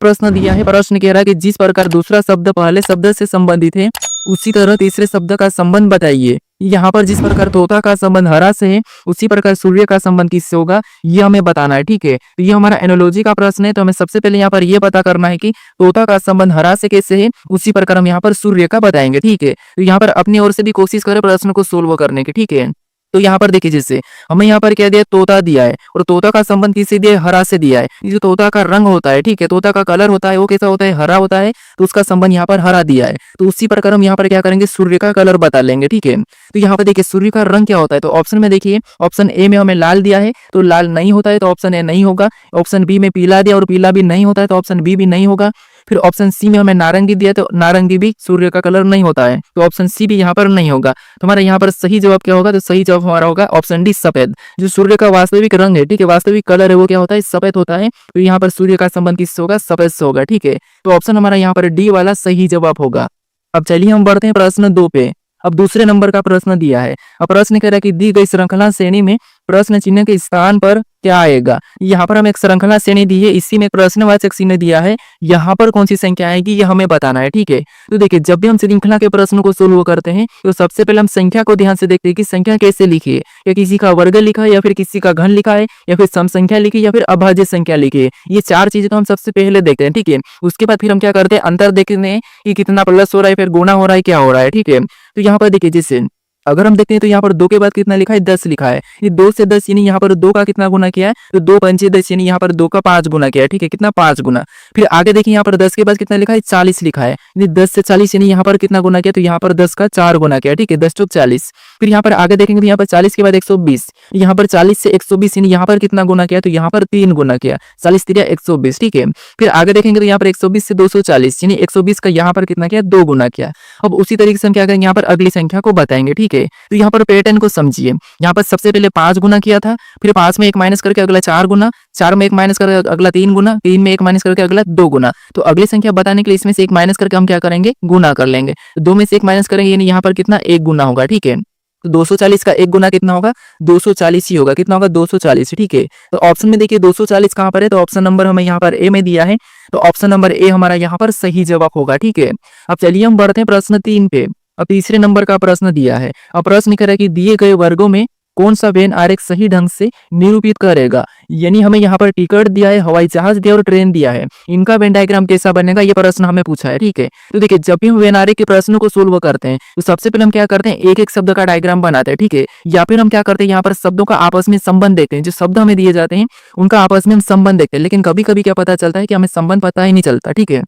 प्रश्न दिया है, प्रश्न कह रहा है कि जिस प्रकार दूसरा शब्द पहले शब्द से संबंधित है उसी तरह तीसरे शब्द का संबंध बताइए। यहाँ पर जिस प्रकार तोता का संबंध हरा से है उसी प्रकार सूर्य का संबंध किससे होगा, ये हमें बताना है। ठीक है, तो ये हमारा एनोलॉजी का प्रश्न है। तो हमें सबसे पहले यहाँ पर ये पता करना है कि तोता का संबंध हरा से कैसे है, उसी प्रकार हम यहाँ पर सूर्य का बताएंगे। ठीक है, तो यहाँ पर अपनी ओर से भी कोशिश करें प्रश्न को सोल्व करने की। ठीक है, तो यहाँ पर देखिए जैसे हमें यहाँ पर क्या दिया, तोता दिया है और तोता का संबंध किससे दिया है, हरा से दिया है। ये जो तोता का रंग होता है, ठीक है, तोता का कलर होता है वो कैसा होता है, हरा होता है, तो उसका संबंध यहाँ पर हरा दिया है। तो उसी प्रकार हम यहाँ पर क्या करेंगे, सूर्य का कलर बता लेंगे। ठीक है, तो यहाँ पर देखिए सूर्य का रंग क्या होता है, तो ऑप्शन में देखिए ऑप्शन ए में हमें लाल दिया है तो लाल नहीं होता है, तो ऑप्शन ए नहीं होगा। ऑप्शन बी में पीला दिया और पीला भी नहीं होता है, तो ऑप्शन बी भी नहीं होगा। फिर ऑप्शन सी में हमें नारंगी दिया तो नारंगी भी सूर्य का कलर नहीं होता है, तो ऑप्शन सी भी यहाँ पर नहीं होगा। तो हमारा यहाँ पर सही जवाब क्या होगा, तो सही जवाब हमारा होगा ऑप्शन डी सफेद। जो सूर्य का वास्तविक रंग है, ठीक है, वास्तविक कलर है वो क्या होता है, सफेद होता है। तो यहाँ पर सूर्य का संबंध किससे होगा, सफेद से होगा। ठीक है, तो ऑप्शन हमारा यहाँ पर डी वाला सही जवाब होगा। अब चलिए हम बढ़ते हैं प्रश्न 2 पे। अब दूसरे नंबर का प्रश्न दिया है। अब प्रश्न कह रहा है कि दी गई श्रृंखला श्रेणी में प्रश्न चिन्ह के स्थान पर क्या आएगा। यहाँ पर हमें एक श्रृंखला श्रेणी दी है, इसी में प्रश्नवाचक चिन्ह दिया है, यहाँ पर कौन सी संख्या आएगी ये हमें बताना है। ठीक है, तो देखिए जब भी हम श्रृंखला के प्रश्न को सोल्व करते हैं तो सबसे पहले हम संख्या को ध्यान से देखते हैं कि संख्या कैसे लिखी है, या किसी का वर्ग लिखा है या फिर किसी का घन लिखा है या फिर सम संख्या लिखी है या फिर अभाज्य संख्या लिखी है। ये चार चीजें तो हम सबसे पहले देखते हैं। ठीक है, उसके बाद फिर हम क्या करते हैं, अंतर देखते हैं कि कितना प्लस हो रहा है, फिर गुणा हो रहा है, क्या हो रहा है। ठीक है, तो यहाँ पर देखिए जैसे अगर हम देखते हैं तो यहाँ पर 2 के बाद कितना लिखा है, 10 लिखा है। ये 2 से 10 यानी यहाँ पर 2 का कितना गुना किया है, तो 2 पंचे 10 यानी यहाँ पर 2 का 5 गुना किया है। ठीक है, कितना 5 गुना। फिर आगे देखिए यहाँ पर 10 के बाद कितना लिखा है, 40 लिखा है। यानी 10 से 40 यानी यहाँ पर कितना गुना किया, तो यहाँ पर 10 का 4 गुना किया। ठीक है, 10 चौक 40। फिर यहाँ पर आगे देखेंगे तो यहाँ पर 40 के बाद 120, यहाँ पर 40 से 120 यानी यहाँ पर कितना गुना किया, तो यहाँ पर 3 गुना किया, 40 3 120। ठीक है, फिर आगे देखेंगे तो यहाँ पर 120 से 240 यानी 120 का यहाँ पर कितना किया, 2 गुना किया। अब उसी तरीके से हम क्या करेंगे, यहाँ पर अगली संख्या को बताएंगे। ठीक है, तो यहाँ पर पैटर्न को समझिए। यहाँ पर सबसे पहले 5 गुना किया था, फिर 5 में 1 माइनस करके अगला 4 गुना, 4 में 1 माइनस करके अगला 3 गुना, 3 में 1 माइनस करके अगला 2 गुना। तो अगली संख्या बताने के लिए इसमें से 1 माइनस करके हम क्या करेंगे, गुना कर लेंगे। 2 में से 1 माइनस करेंगे यानी यहाँ पर कितना 1 गुना होगा। ठीक है, तो 240 का 1 गुना कितना होगा, 240 ही होगा। कितना होगा, 240। ठीक है, तो ऑप्शन में देखिए 240 कहाँ पर है, तो ऑप्शन नंबर हमें यहाँ पर ए में दिया है, तो ऑप्शन नंबर ए हमारा यहाँ पर सही जवाब होगा। ठीक है, अब चलिए हम बढ़ते हैं प्रश्न 3 पे। अब तीसरे नंबर का प्रश्न दिया है। अब प्रश्न कह रहा है कि दिए गए वर्गों में कौन सा वेन आरेख सही ढंग से निरूपित करेगा। यानी हमें यहाँ पर टिकट दिया है, हवाई जहाज दिया और ट्रेन दिया है, इनका वेन डायग्राम कैसा बनेगा ये प्रश्न हमें पूछा है। ठीक है, तो देखिए जब भी हम वेन आरेख के प्रश्नों को सोल्व करते हैं तो सबसे पहले हम क्या करते हैं, एक एक शब्द का डायग्राम बनाते हैं। ठीक है, या फिर हम क्या करते हैं, यहाँ पर शब्दों का आपस में संबंध देखते हैं। जो शब्द हमें दिए जाते हैं उनका आपस में हम संबंध देखते हैं, लेकिन कभी कभी क्या पता चलता है कि हमें संबंध पता ही नहीं चलता। ठीक है,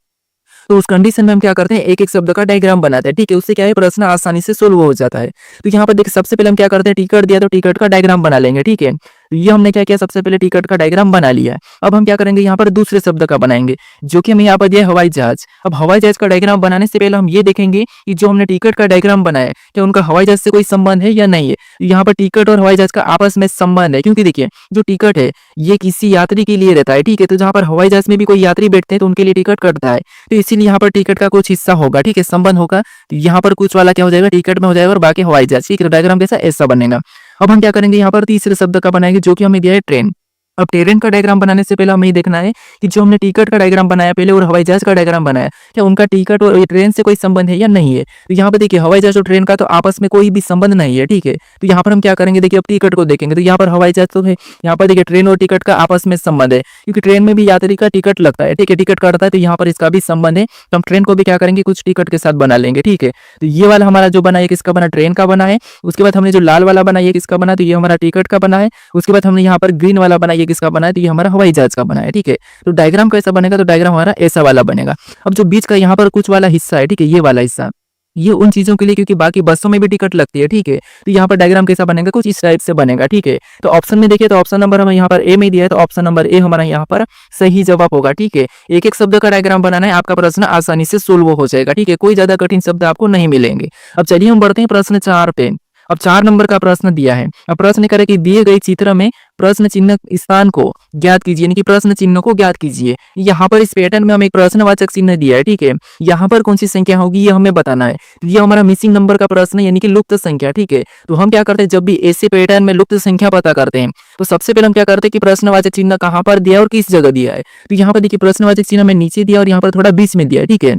तो उस कंडीशन में हम क्या करते हैं, एक एक शब्द का डायग्राम बनाते हैं। ठीक है, उससे क्या है, प्रश्न आसानी से सोल्व हो जाता है। तो यहाँ पर देखिए सबसे पहले हम क्या करते हैं, टिकट दिया तो टिकट का डायग्राम बना लेंगे। ठीक है, तो ये हमने क्या किया, सबसे पहले टिकट का डायग्राम बना लिया है। अब हम क्या करेंगे, यहाँ पर दूसरे शब्द का बनाएंगे, जो कि हमें यहाँ पर दिया है हवाई जहाज। अब हवाई जहाज का डायग्राम बनाने से पहले हम ये देखेंगे कि जो हमने टिकट का डायग्राम बनाया क्या उनका हवाई जहाज से कोई संबंध है या नहीं है। यहाँ पर टिकट और हवाई जहाज का आपस में संबंध है, क्योंकि देखिए जो टिकट है ये किसी यात्री के लिए रहता है। ठीक है, तो जहाँ पर हवाई जहाज में भी कोई यात्री बैठते हैं तो उनके लिए टिकट कटता है, तो इसीलिए यहाँ पर टिकट का कुछ हिस्सा होगा। ठीक है, संबंध होगा, तो यहाँ पर कुछ वाला क्या हो जाएगा, टिकट में हो जाएगा और बाकी हवाई जहाज। ठीक है, डायग्राम कैसा ऐसा बनेगा। अब हम क्या करेंगे, यहाँ पर तीसरे शब्द का बनाएंगे, जो कि हमें दिया है ट्रेन। अब ट्रेन का डायग्राम बनाने से पहले हमें ये देखना है कि जो हमने टिकट का डायग्राम बनाया पहले और हवाई जहाज का डायग्राम बनाया क्या उनका टिकट और ट्रेन से कोई संबंध है या नहीं है। तो यहाँ पर देखिए हवाई जहाज और ट्रेन का तो आपस में कोई भी संबंध नहीं है। ठीक है, तो यहाँ पर हम क्या करेंगे, देखिए अब टिकट को देखेंगे तो यहाँ पर हवाई जहाज तो है, यहाँ पर देखिए ट्रेन और टिकट का आपस में संबंध है, क्योंकि ट्रेन में भी यात्री का टिकट लगता है। ठीक है, टिकट कटता है, तो यहाँ पर इसका भी संबंध है, तो हम ट्रेन को भी क्या करेंगे, कुछ टिकट के साथ बना लेंगे। ठीक है, तो ये वाला हमारा जो बना है किसका बना, ट्रेन का बना है। उसके बाद हमने जो लाल वाला बना है किसका बना, तो ये हमारा टिकट का बना है। उसके बाद हमने यहाँ पर ग्रीन वाला बना है किसका बना है, तो ये हमारा हवाई जहाज का बना है। ठीक है, तो डायग्राम कैसा बनेगा, तो डायग्राम हमारा ऐसा वाला बनेगा। अब जो बीच का यहाँ पर कुछ वाला हिस्सा है, ठीक है, ये वाला हिस्सा ये उन चीजों के लिए क्योंकि बाकी बसों में भी टिकट लगती है। ठीक है, तो यहाँ पर डायग्राम कैसा बनेगा, कुछ इस टाइप से बनेगा। ठीक है, तो ऑप्शन में देखिए तो ऑप्शन नंबर हमें यहाँ पर ए में दिया है, तो ऑप्शन नंबर ए हमारा यहाँ पर सही जवाब होगा। ठीक है, एक एक शब्द का डायग्राम बनाना है, आपका प्रश्न आसानी से सोल्व हो जाएगा। ठीक है, कोई ज्यादा कठिन शब्द आपको नहीं मिलेंगे। अब चलिए हम बढ़ते हैं प्रश्न 4 पे। अब 4 नंबर का प्रश्न दिया है। अब प्रश्न करे कि दिए गए चित्र में प्रश्न चिन्ह स्थान को ज्ञात कीजिए, यानी कि प्रश्न चिन्ह को ज्ञात कीजिए। यहाँ पर इस पैटर्न में हमें एक प्रश्नवाचक चिन्ह दिया है, ठीक है। यहाँ पर कौन सी संख्या होगी ये हमें बताना है। ये हमारा मिसिंग नंबर का प्रश्न है, यानी कि लुप्त संख्या, ठीक है। तो हम क्या करते हैं, जब भी ऐसे पैटर्न में लुप्त संख्या पता करते हैं तो सबसे पहले हम क्या करते हैं कि प्रश्नवाचक चिन्ह कहाँ पर दिया है और किस जगह दिया है। तो यहाँ पर देखिए प्रश्नवाचक चिन्ह में नीचे दिया और यहाँ पर थोड़ा बीच में दिया है, ठीक है।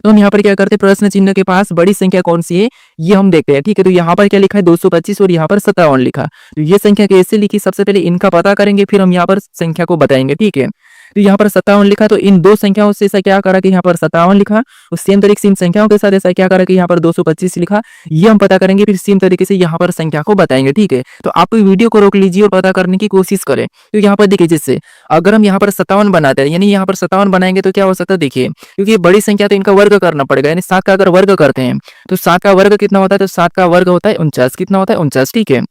तो हम यहाँ पर क्या करते हैं, प्रश्न चिन्ह के पास बड़ी संख्या कौन सी है ये हम देखते हैं, ठीक है। तो यहाँ पर क्या लिखा है 225 और यहाँ पर 57 लिखा। तो ये संख्या कैसे लिखी, सबसे पहले इनका पता करेंगे, फिर हम यहाँ पर संख्या को बताएंगे, ठीक है। तो यहाँ पर 57 लिखा, तो इन दो संख्याओं से ऐसा क्या करा कि यहाँ पर 57 लिखा, और सेम तरीके से इन संख्याओं के साथ ऐसा क्या करा कि यहाँ पर 225 लिखा। ये हम पता करेंगे, फिर सेम तरीके से यहाँ पर संख्या को बताएंगे, ठीक है। तो आप वीडियो को रोक लीजिए और पता करने की कोशिश करें। तो यहाँ पर देखिए, जैसे अगर हम यहाँ पर 57 बनाते हैं, यानी यहाँ पर 57 बनाएंगे तो क्या हो सकता है, देखिए क्योंकि ये बड़ी संख्या तो इनका वर्ग करना पड़ेगा, यानी 7 का अगर वर्ग करते हैं तो 7 का वर्ग कितना होता है, तो 7 का वर्ग होता है 49। कितना होता है, 49, ठीक है।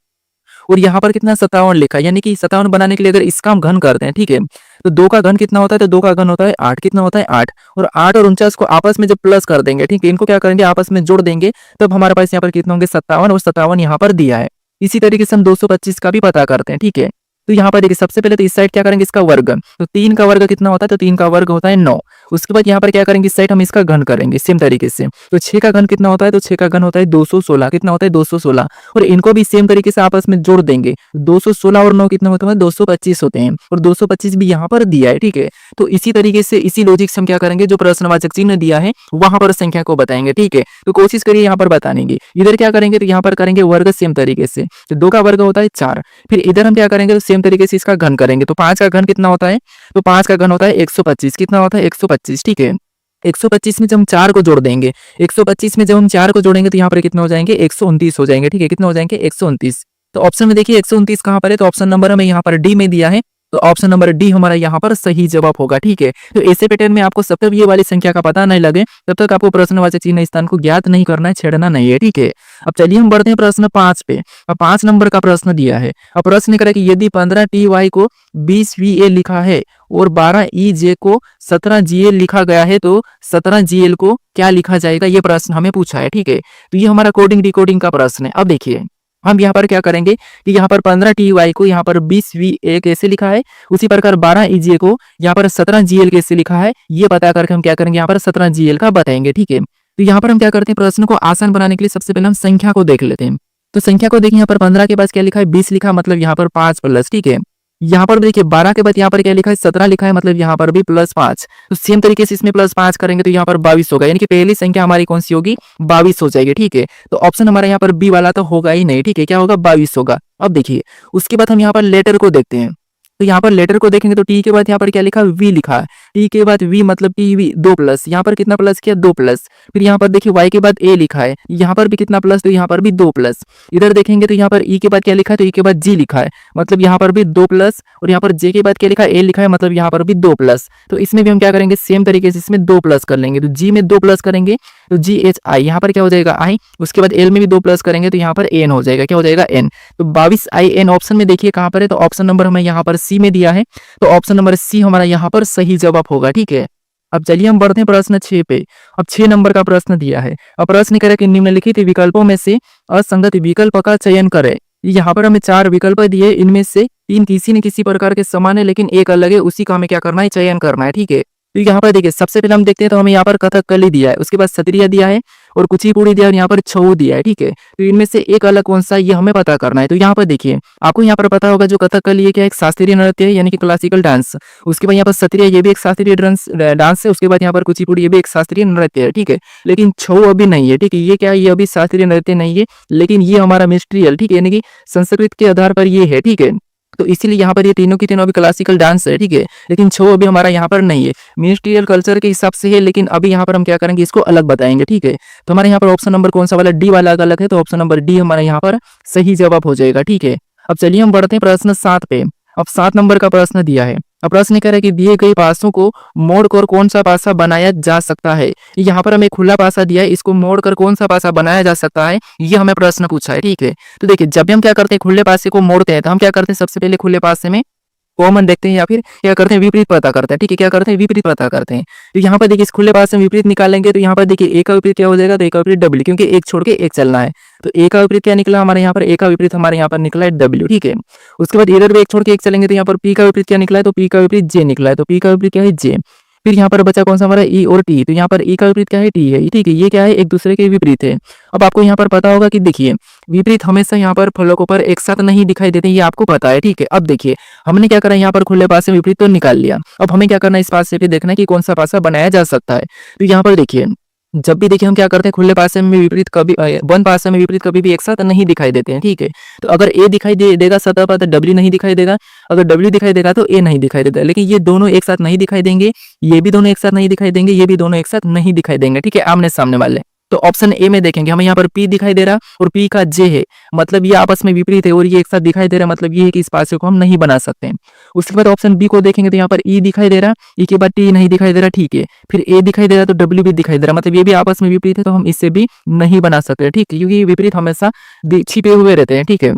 और यहाँ पर कितना 57 लिखा, यानी कि 57 बनाने के लिए अगर इसका हम घन करते हैं, ठीक है, तो 2 का घन कितना होता है, तो 2 का घन होता है 8। कितना होता है, 8। और 8 और 49 को आपस में जब प्लस कर देंगे, ठीक है, इनको क्या करेंगे आपस में जोड़ देंगे, तब हमारे पास यहाँ पर कितना होंगे 57, और 57 यहाँ पर दिया है। इसी तरीके से हम 225 का भी पता करते हैं, ठीक है। तो यहाँ पर देखिए सबसे पहले तो इस साइड क्या करेंगे, इसका वर्ग, तो 3 का वर्ग कितना होता है, तो 3 का वर्ग होता है 9। उसके बाद यहाँ पर क्या करेंगे, इस साइड हम इसका घन करेंगे सेम तरीके से, तो 6 का घन कितना होता है, तो 6 का घन होता है 216। कितना होता है, 216। और इनको भी सेम तरीके से आपस में जोड़ देंगे, 216 और 9 कितना होता है, 225 होते हैं, और 225 भी यहाँ पर दिया है, ठीक है। तो इसी तरीके से इसी लॉजिक से हम क्या करेंगे, जो प्रश्नवाचक चिन्ह दिया है वहां पर संख्या को बताएंगे, ठीक है। तो कोशिश करिए यहाँ पर बताने की। इधर क्या करेंगे, तो यहाँ पर करेंगे वर्ग सेम तरीके से, तो 2 का वर्ग होता है 4। फिर इधर हम क्या करेंगे, तो सेम तरीके से इसका घन करेंगे, तो 5 का घन कितना होता है, तो 5 का घन होता है 125। कितना होता है, 125, ठीक है। 125 में जब हम 4 को जोड़ देंगे, 125 में जब हम 4 को जोड़ेंगे तो यहाँ पर कितना हो जाएंगे, 129 हो जाएंगे, ठीक है। कितना हो जाएंगे, 129। तो ऑप्शन में देखिए 129 कहाँ पर है, तो ऑप्शन नंबर हमें यहाँ पर डी में दिया है, तो ऑप्शन नंबर डी हमारा यहाँ पर सही जवाब होगा, ठीक है। तो ऐसे पैटर्न में आपको सब तक ये वाली संख्या का पता नहीं लगे तब तक आपको प्रश्नवाचक चिन्ह स्थान को ज्ञात नहीं करना है, छेड़ना नहीं है, ठीक है। अब चलिए हम बढ़ते हैं प्रश्न 5 पे। अब 5 नंबर का प्रश्न दिया है। अब प्रश्न करें कि यदि 15 TY को 20 VA लिखा है और 12 EJ को 17 GL लिखा गया है, तो 17 GL को क्या लिखा जाएगा, ये प्रश्न हमें पूछा है, ठीक है। तो ये हमारा कोडिंग डिकोडिंग का प्रश्न है। अब देखिए हम यहाँ पर क्या करेंगे कि यहाँ पर 15 TY को यहाँ पर 20 VA कैसे लिखा है, उसी प्रकार 12 EJ को यहाँ पर 17 GL कैसे लिखा है, ये पता करके हम क्या करेंगे, यहाँ पर 17 GL का बताएंगे, ठीक है। तो यहाँ पर हम क्या करते हैं, प्रश्न को आसान बनाने के लिए सबसे पहले हम संख्या को देख लेते हैं। तो संख्या को देखिए, यहाँ पर 15 के पास क्या लिखा है, 20 लिखा, मतलब यहाँ पर 5 प्लस, ठीक है। यहाँ पर देखिए 12 के बाद यहाँ पर क्या लिखा है, 17 लिखा है, मतलब यहाँ पर भी +5। तो सेम तरीके से इसमें +5 करेंगे तो यहाँ पर 22 होगा, यानी कि पहली संख्या हमारी कौन सी होगी, 22 हो जाएगी, ठीक है। तो ऑप्शन हमारा यहाँ पर बी वाला तो होगा ही नहीं, ठीक है। क्या होगा, 22 होगा। अब देखिए उसके बाद हम यहाँ पर लेटर को देखते हैं। तो यहाँ पर लेटर को देखेंगे तो टी के बाद यहाँ पर क्या लिखा, वी लिखा है। टी के बाद वी मतलब टी वी 2 प्लस, यहाँ पर कितना प्लस किया, 2 प्लस। फिर यहाँ पर देखिए वाई के बाद ए लिखा है, यहाँ पर भी कितना प्लस, तो यहाँ पर भी 2 प्लस। इधर देखेंगे तो यहाँ पर ई के बाद क्या लिखा है, तो ई के बाद जी लिखा है, मतलब यहाँ पर भी 2 प्लस। और यहाँ पर जे के बाद क्या लिखा है, ए लिखा है, मतलब यहाँ पर भी 2 प्लस। तो इसमें भी हम क्या करेंगे, सेम तरीके से इसमें 2 प्लस कर लेंगे। तो जी में 2 प्लस करेंगे तो जी एच आई, यहाँ पर क्या हो जाएगा, आई। उसके बाद एल में भी 2 प्लस करेंगे तो यहाँ पर एन हो जाएगा, क्या हो जाएगा, एन। तो 22 IN ऑप्शन में देखिए कहाँ पर है, तो ऑप्शन नंबर हमें यहाँ पर सी में दिया है, तो ऑप्शन नंबर सी हमारा यहाँ पर सही जवाब होगा, ठीक है। अब चलिए हम बढ़ते हैं प्रश्न 6 पे। अब 6 नंबर का प्रश्न दिया है। अब प्रश्न करें कि निम्नलिखित विकल्पों में से असंगत विकल्प का चयन करें। यहाँ पर हमें 4 विकल्प दिए, इनमें से 3 किसी न किसी प्रकार के समान है लेकिन एक अलग है, उसी का हमें क्या करना है, चयन करना है, ठीक है। तो यहाँ पर देखिए सबसे पहले हम देखते हैं तो हमें यहाँ पर कथकली दिया है, उसके बाद सत्रिया दिया है और कुचिपुड़ी दिया है और यहाँ पर छऊ दिया है, ठीक है। तो इनमें से एक अलग कौन सा, ये हमें पता करना है। तो यहाँ पर देखिए आपको यहाँ पर पता होगा जो कथकली है क्या, एक शास्त्रीय नृत्य है, यानी कि क्लासिकल डांस। उसके बाद यहाँ पर सत्रिया ये भी एक शास्त्रीय डांस है। उसके बाद यहाँ पर कुचिपुड़ी ये भी एक शास्त्रीय नृत्य है, ठीक है। लेकिन छऊ अभी नहीं है, ठीक है। ये क्या है, ये अभी शास्त्रीय नृत्य नहीं है, लेकिन ये हमारा मिस्ट्रियल, ठीक है, यानी कि संस्कृत के आधार पर ये है, ठीक है। तो इसीलिए यहाँ पर ये तीनों की तीनों अभी क्लासिकल डांस है, ठीक है। लेकिन छो अभी हमारा यहाँ पर नहीं है, मिनिस्ट्रियल कल्चर के हिसाब से है, लेकिन अभी यहाँ पर हम क्या करेंगे, इसको अलग बताएंगे, ठीक है। तो हमारे यहाँ पर ऑप्शन नंबर कौन सा वाला, डी वाला अलग है, तो ऑप्शन नंबर डी हमारा यहाँ पर सही जवाब हो जाएगा, ठीक है। अब चलिए हम बढ़ते हैं प्रश्न 7 पे। अब 7 नंबर का प्रश्न दिया है। अब प्रश्न कह रहा है कि दिए गए पासों को मोड़कर कौन सा पासा बनाया जा सकता है। यहाँ पर हमें खुला पासा दिया है, इसको मोड़कर कौन सा पासा बनाया जा सकता है, ये हमें प्रश्न पूछा है, ठीक है। तो देखिए जब भी हम क्या करते हैं, खुले पासे को मोड़ते हैं, तो हम क्या करते हैं, सबसे पहले खुले पासे में कॉमन देखते हैं या फिर क्या करते हैं विपरीत पता करते हैं। ठीक है, क्या करते हैं विपरीत पता करते हैं। तो यहाँ पर देखिए इस खुले पास से विपरीत निकालेंगे तो यहाँ पर देखिए ए का विपरीत क्या हो जाएगा, तो ए का विपरीत डब्ल्यू, क्योंकि एक छोड़ के एक चलना है। तो ए का विपरीत क्या निकला हमारे यहाँ पर, ए का विपरीत हमारे यहाँ पर निकला है डब्ल्यू। ठीक है, उसके बाद इधर भी एक छोड़ के एक चलेंगे तो यहाँ पर पी का विपरीत क्या निकला है, तो पी का विपरीत जे निकला है। तो पी का विपरीत क्या है, जे। फिर यहाँ पर बचा कौन सा हमारा ई और टी, तो यहाँ पर ई का विपरीत क्या है, टी है। ठीक है, ये क्या है, एक दूसरे के विपरीत है। अब आपको यहाँ पर पता होगा कि देखिए विपरीत हमेशा यहाँ पर फलकों पर एक साथ नहीं दिखाई देते, ये आपको पता है। ठीक है, अब देखिए हमने क्या करा, यहाँ पर खुले पास से विपरीत तो निकाल लिया। अब हमें क्या करना है, इस पास से भी देखना है कि कौन सा पासा बनाया जा सकता है। तो यहाँ पर देखिए जब भी देखिए हम क्या करते हैं, खुले पासे में विपरीत कभी बंद पासे में विपरीत कभी भी एक साथ नहीं दिखाई देते हैं। ठीक है, तो अगर ए दिखाई देगा सतह पर तो डब्ल्यू नहीं दिखाई देगा, अगर डब्ल्यू दिखाई देगा तो ए नहीं दिखाई देता। लेकिन ये दोनों एक साथ नहीं दिखाई देंगे, ये भी दोनों एक साथ नहीं दिखाई देंगे, ये भी दोनों एक साथ नहीं दिखाई देंगे। ठीक है, आमने सामने वाले। तो ऑप्शन ए में देखेंगे हमें यहाँ पर पी दिखाई दे रहा और पी का जे है, मतलब ये आपस में विपरीत है और ये एक साथ दिखाई दे रहा है, मतलब ये है कि इस पासे को हम नहीं बना सकते हैं। उसके बाद ऑप्शन बी को देखेंगे तो यहाँ पर ई दिखाई दे रहा, ई के बाद टी नहीं दिखाई दे रहा। ठीक है, फिर ए दिखाई दे रहा तो डब्ल्यू भी दिखाई दे रहा, मतलब ये भी आपस में विपरीत है, तो हम इससे भी नहीं बना सकते। ठीक है, क्योंकि विपरीत हमेशा छिपे हुए रहते हैं। ठीक है,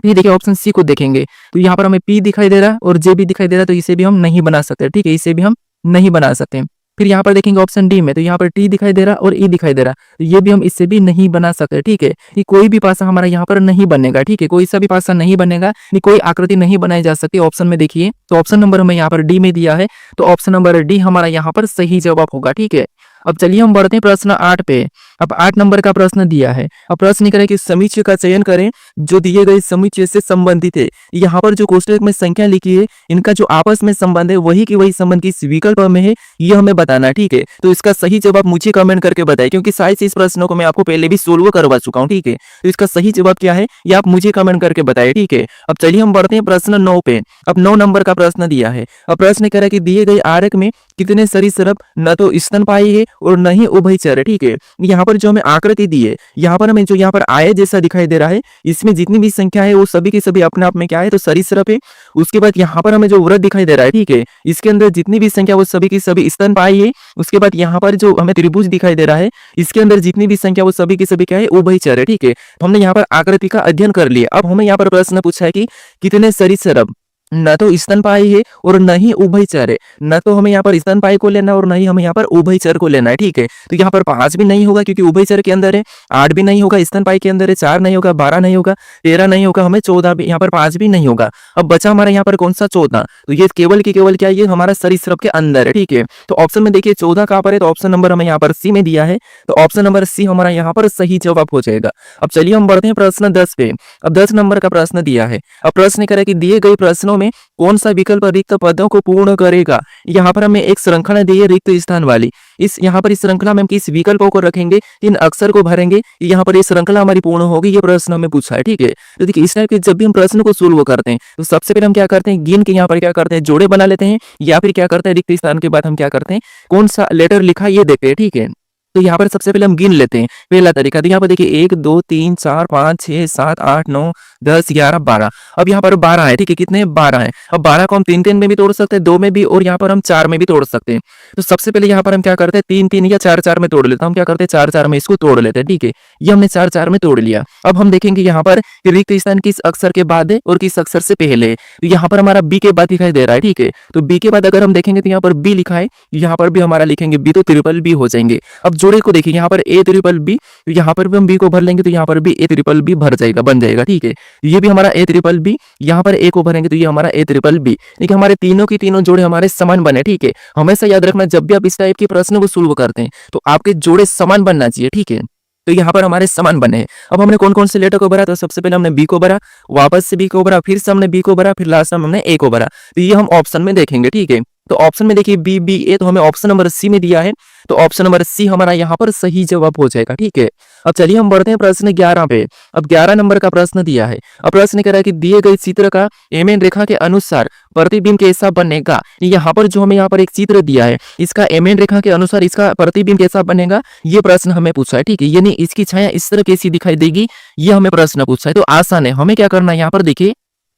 फिर देखिए ऑप्शन सी को देखेंगे तो यहाँ पर हमें पी दिखाई दे रहा और जे भी दिखाई दे रहा, तो इसे भी हम नहीं बना सकते। ठीक है, इसे भी हम नहीं बना सकते। फिर यहाँ पर देखेंगे ऑप्शन डी में तो यहाँ पर टी दिखाई दे रहा और ई दिखाई दे रहा, तो ये भी हम इससे भी नहीं बना सकते। ठीक है, कि कोई भी पासा हमारा यहाँ पर नहीं बनेगा। ठीक है, कोई सा भी पासा नहीं बनेगा, कोई आकृति नहीं बनाई जा सकती ऑप्शन में। देखिए तो ऑप्शन नंबर हमें यहाँ पर डी में दिया है, तो ऑप्शन नंबर डी हमारा यहाँ पर सही जवाब होगा। ठीक है, अब चलिए हम बढ़ते हैं प्रश्न 8 पे। अब 8 नंबर का प्रश्न दिया है। अब प्रश्न करें कि समुच्चय का चयन करें जो दिए गए समुच्चय से संबंधित है। यहाँ पर जो कोष्टक में संख्या लिखी है, इनका जो आपस में संबंध है वही की वही संबंध किस विकल्प में है, ये हमें बताना है। ठीक है, तो इसका सही जवाब मुझे कमेंट करके बताएं, क्योंकि शायद से इस प्रश्नों को मैं आपको पहले भी सोल्व करवा चुका हूँ। ठीक है, तो इसका सही जवाब क्या है ये आप मुझे कमेंट करके बताएं। ठीक है, अब चलिए हम बढ़ते हैं प्रश्न 9 पे। अब 9 नंबर का प्रश्न दिया है। अब प्रश्न कह रहा है कि दिए गए आरेख में कितने सरीसृप न तो स्तनपायी है और न ही उभयचर है। ठीक है, यहाँ पर जो हमें आकृति दी है, यहाँ पर हमें जो यहाँ पर आय जैसा दिखाई दे रहा है, इसमें जितनी भी संख्या है वो सभी की सभी अपने आप में क्या है, तो सरीसृप है। उसके बाद यहाँ पर हमें जो वृत्त दिखाई दे रहा है, ठीक है, इसके अंदर जितनी भी संख्या वो सभी की सभी स्तनपायी है। उसके बाद यहाँ पर जो हमें त्रिभुज दिखाई दे रहा है, इसके अंदर जितनी भी संख्या वो सभी की सभी क्या है, उभयचर है। ठीक है, तो हमने यहाँ पर आकृति का अध्ययन कर लिया। अब हमें यहाँ पर प्रश्न पूछा है कि कितने सरीसृप न तो स्तनपायी है और न ही उभयचर है। न तो हमें यहाँ पर स्तनपायी को लेना और न ही हमें यहाँ पर उभयचर को लेना है। ठीक है, तो यहाँ पर 5 भी नहीं होगा क्योंकि उभयचर के अंदर है, 8 भी नहीं होगा स्तनपायी के अंदर है, 4 नहीं होगा, 12 नहीं होगा, 13 नहीं होगा, हमें 14 भी, यहाँ पर 5 भी नहीं होगा। अब बचा हमारा यहाँ पर कौन सा 14, तो ये केवल की केवल क्या, ये हमारा सरीसृप के अंदर है। ठीक है, तो ऑप्शन में देखिए 14 कहाँ पर है, तो ऑप्शन नंबर हमें यहाँ पर सी में दिया है, तो ऑप्शन नंबर सी हमारा यहाँ पर सही जवाब हो जाएगा। अब चलिए हम बढ़ते हैं प्रश्न 10 पे। अब 10 नंबर का प्रश्न दिया है। अब प्रश्न करें कि दिए गए प्रश्नों में कौन सा विकल्प रिक्त पदों को पूर्ण करेगा। यहाँ पर हमें एक श्रृंखला दी है रिक्त स्थान वाली, इस यहाँ पर इस श्रृंखला में हम किस विकल्पों को रखेंगे, इन अक्षर को भरेंगे, यहाँ पर ये श्रृंखला हमारी पूर्ण होगी। ये प्रश्न हमें पूछा है। ठीक है, तो देखिए इस टाइप के जब भी हम प्रश्न को सोल्व करते हैं तो सबसे पहले हम क्या करते हैं, गिन के यहाँ पर क्या करते हैं, जोड़े बना लेते हैं, या फिर क्या करते हैं रिक्त स्थान के बाद हम क्या करते हैं, कौन सा लेटर लिखा ये देखते हैं। ठीक है, तो यहाँ पर सबसे पहले हम गिन लेते हैं पहला तरीका। तो यहाँ पर देखिए 1 2 3 4 5 6 7 8 9 10 11 12। अब यहाँ पर 12 है। ठीक है, कितने 12 है। अब 12 को हम 3 में भी तोड़ सकते हैं, 2 में भी, और यहाँ पर हम 4 में भी तोड़ सकते हैं। तो सबसे पहले यहाँ पर हम क्या करते हैं, 3 या 4 में तोड़ लेते हैं। हम क्या करते हैं, 4 में इसको तोड़ लेते हैं। ठीक है, ये हमने 4 में तोड़ लिया। अब हम देखेंगे यहाँ पर रिक्त स्थान किस अक्षर के बाद है और किस अक्षर से पहले है। तो यहाँ पर हमारा बी के बाद दिखाई दे रहा है। ठीक है, तो बी के बाद अगर हम देखेंगे तो यहाँ पर बी लिखा है, यहाँ पर भी हमारा लिखेंगे बी, तो ट्रिपल बी हो जाएंगे। अब जोड़े को देखिए, यहाँ पर ए ट्रिपल बी, तो यहाँ पर भी हम बी को भर लेंगे तो यहाँ पर भी ए ट्रिपल बी भर जाएगा, बन जाएगा। ठीक है, ये भी हमारा ए ट्रिपल बी, यहाँ पर ए को भरेंगे तो ये हमारा ए ट्रिपल बी। देखिए हमारे तीनों की तीनों जोड़े हमारे समान बने। ठीक है, हमेशा याद रखना जब भी आप इस टाइप के प्रश्न को सोल्व करते हैं तो आपके जोड़े समान बनना चाहिए। ठीक है, तो यहाँ पर हमारे समान बने हैं। अब हमने कौन कौन से लेटर को भरा, तो सबसे पहले हमने बी को भरा, वापस से बी को भरा, फिर से हमने बी को भरा, फिर लास्ट में हमने ए को भरा। तो ये हम ऑप्शन में देखेंगे। ठीक है, तो ऑप्शन में देखिए बी बी ए, तो हमें ऑप्शन नंबर सी में दिया है, तो ऑप्शन नंबर सी हमारा यहाँ पर सही जवाब हो जाएगा। ठीक है, अब चलिए हम बढ़ते हैं प्रश्न 11 पे। अब 11 नंबर का प्रश्न दिया है। अब प्रश्न कह रहा है कि दिए गए चित्र का एमएन रेखा के अनुसार प्रतिबिंब कैसा बनेगा। यहाँ पर जो हमें यहाँ पर एक चित्र दिया है, इसका एमएन रेखा के अनुसार इसका प्रतिबिंब कैसा बनेगा, ये प्रश्न हमें पूछा है। ठीक है, यानी इसकी छाया इस तरह कैसी दिखाई देगी, ये हमें प्रश्न पूछा है। तो आसान है, हमें क्या करना है, यहाँ पर देखिए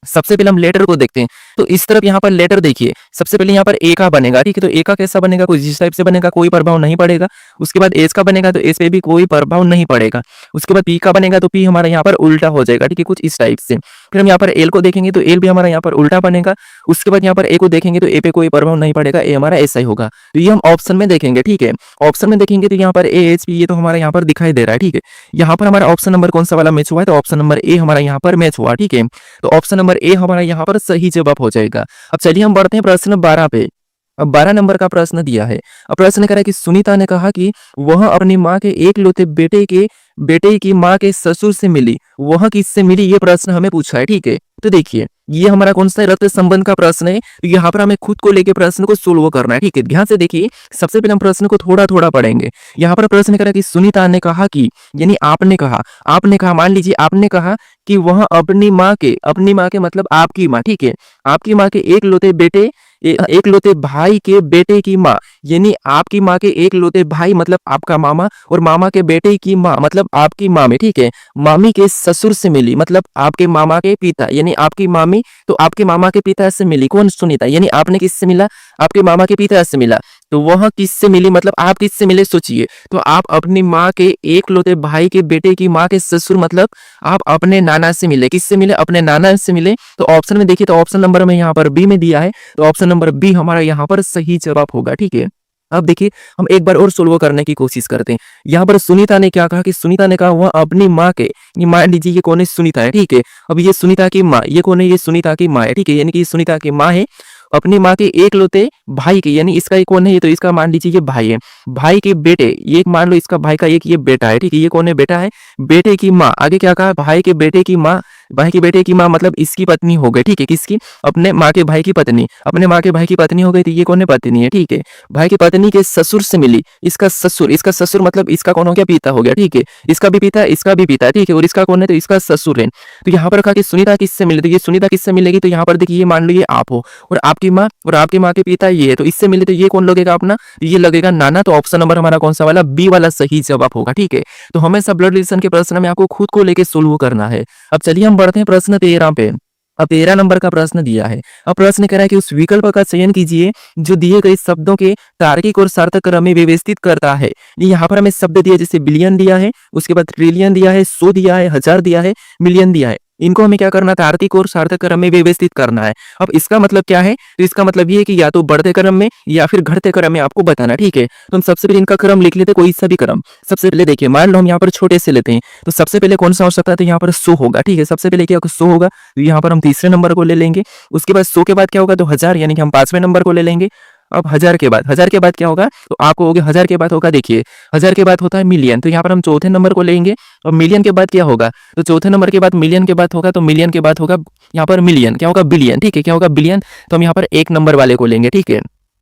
सबसे पहले हम लेटर को देखते हैं। तो इस तरफ यहाँ पर लेटर देखिए, सबसे पहले यहाँ पर ए का बनेगा, ठीक है। तो ए का कैसा बनेगा, कुछ इस टाइप से बनेगा, कोई प्रभाव नहीं पड़ेगा। उसके बाद एस का बनेगा तो एस पे भी कोई प्रभाव नहीं पड़ेगा। उसके बाद पी का बनेगा तो पी हमारा यहाँ पर उल्टा हो जाएगा, ठीक है, कुछ इस टाइप से। फिर हम यहाँ पर एल को देखेंगे तो एल भी हमारा यहाँ पर उल्टा बनेगा। उसके बाद यहाँ पर ए को देखेंगे तो ए पे कोई प्रभाव नहीं पड़ेगा, ए हमारा ऐसा ही होगा। तो ये हम ऑप्शन में देखेंगे, ठीक है। ऑप्शन में देखेंगे तो यहाँ पर ए एच पी ये तो हमारा यहाँ पर दिखाई दे रहा है, ठीक है। यहाँ पर हमारा ऑप्शन नंबर कौन सा वाला मैच हुआ है, तो ऑप्शन नंबर ए हमारा यहाँ पर मैच हुआ, ठीक है। तो ऑप्शन नंबर ए हमारा यहाँ पर सही जवाब हो जाएगा। अब चलिए हम बढ़ते हैं प्रश्न 12 पे। अब 12 नंबर का प्रश्न दिया है। अब प्रश्न कह रहा है कि सुनीता ने कहा कि वह अपनी माँ के एकलौते बेटे की माँ के ससुर से मिली, वह किससे मिली, ये प्रश्न हमें पूछा है, ठीक है। तो देखिए ये हमारा कौन सा रक्त संबंध का प्रश्न है। तो यहाँ पर हमें खुद को लेके प्रश्न को सोल्व करना है, ठीक है। ध्यान से देखिए, सबसे पहले हम प्रश्न को थोड़ा थोड़ा पढ़ेंगे। यहाँ पर प्रश्न कह रहा है कि सुनीता ने कहा कि, यानी आपने कहा, मान लीजिए आपने कहा कि वह अपनी माँ के मतलब आपकी माँ, ठीक है, आपकी माँ के एकलौते भाई के बेटे की माँ, यानी आपकी माँ के एकलौते भाई मतलब आपका मामा, और मामा के बेटे की माँ मतलब आपकी मामी, ठीक है, मामी के ससुर से मिली, मतलब आपके मामा के पिता, यानी आपकी मामी तो आपके मामा के पिता से मिली। कौन, सुनीता, यानी आपने किससे मिला, आपके मामा के पिता से मिला। तो वह किससे मिली, मतलब आप किससे मिले, सोचिए। तो आप अपनी माँ के एकलौते भाई के बेटे की माँ के ससुर मतलब आप अपने नाना से मिले। किससे मिले, अपने नाना से मिले। तो ऑप्शन में देखिए, तो ऑप्शन नंबर में यहाँ पर बी में दिया है, तो ऑप्शन नंबर बी हमारा यहाँ पर सही जवाब होगा, ठीक है। अब देखिए हम एक बार और सोल्व करने की कोशिश करते हैं। यहाँ पर सुनीता ने क्या कहा कि सुनीता ने कहा वह अपनी माँ के, ये मान लीजिए ये कौन है, सुनीता है, ठीक है। अब ये सुनीता की माँ, ये कौन है, ये सुनीता की माँ है, ठीक है, यानी कि ये सुनीता की माँ है, अपनी माँ के एकलौते भाई के, यानी इसका ये कौन है, ये तो इसका मान लीजिए ये भाई है, भाई के बेटे, ये मान लो इसका भाई का एक ये बेटा है, ठीक है, ये कौन है, बेटा है, बेटे की माँ, आगे क्या कहा, भाई के बेटे की माँ, भाई के बेटे की माँ मतलब इसकी पत्नी हो गई, ठीक है, किसकी, अपने माँ के भाई की पत्नी, अपने माँ के भाई की पत्नी हो गई, तो ये कौन है, पत्नी है, ठीक है। भाई की पत्नी के ससुर से मिली, इसका ससुर मतलब इसका कौन हो गया, पिता हो गया, ठीक है, इसका भी पिता, इसका भी पिता, ठीक है, और इसका कौन है, तो इसका ससुर है। तो यहाँ पर कहा कि सुनीता किससे मिले, तो ये सुनीता किससे मिलेगी, तो यहाँ पर देखिए ये मान लो ये आप हो, और आपकी माँ और आपकी माँ के पिता ये है, तो इससे मिले तो ये कौन लगेगा अपना, ये लगेगा नाना। तो ऑप्शन नंबर हमारा कौन सा वाला, बी वाला सही जवाब होगा, ठीक है। तो हमेशा ब्लड रिलेशन के प्रश्न में आपको खुद को लेके सोल्व करना है। अब चलिए हम बढ़ते हैं प्रश्न 13 पे। अब 13 नंबर का प्रश्न दिया है। अब प्रश्न कह रहा है कि उस विकल्प का चयन कीजिए जो दिए गए शब्दों के तार्किक और सार्थक क्रम में व्यवस्थित करता है। यहाँ पर हमें शब्द दिया, जैसे बिलियन दिया है, उसके बाद ट्रिलियन दिया है, 100 दिया है, 1000 दिया है, मिलियन दिया है। इनको हमें क्या करना है, तार्किक और सार्थक क्रम में व्यवस्थित करना है। अब इसका मतलब क्या है, तो इसका मतलब ये है कि या तो बढ़ते क्रम में या फिर घटते क्रम में आपको बताना, ठीक है। तो हम सबसे पहले इनका क्रम लिख लेते, कोई सा भी क्रम। सबसे पहले देखिए, मान लो हम यहाँ पर छोटे से लेते हैं, तो सबसे पहले कौन सा हो सकता है, तो यहाँ पर 100 होगा, ठीक है। सबसे पहले क्या 100 होगा, तो यहाँ पर हम तीसरे नंबर को ले लेंगे। उसके बाद 100 के बाद क्या होगा, तो 1000, यानी कि हम 5वें नंबर को ले लेंगे। अब 1000 के बाद क्या होगा, तो आपको हो गया 1000 के बाद होगा, देखिए 1000 के बाद होता है मिलियन, तो यहाँ पर हम चौथे नंबर को लेंगे। और मिलियन के बाद क्या होगा, तो चौथे नंबर के बाद मिलियन के बाद होगा, तो मिलियन के बाद होगा यहाँ पर मिलियन, क्या होगा, बिलियन, ठीक है, क्या होगा, बिलियन। तो हम यहाँ पर 1 नंबर वाले को लेंगे, ठीक है।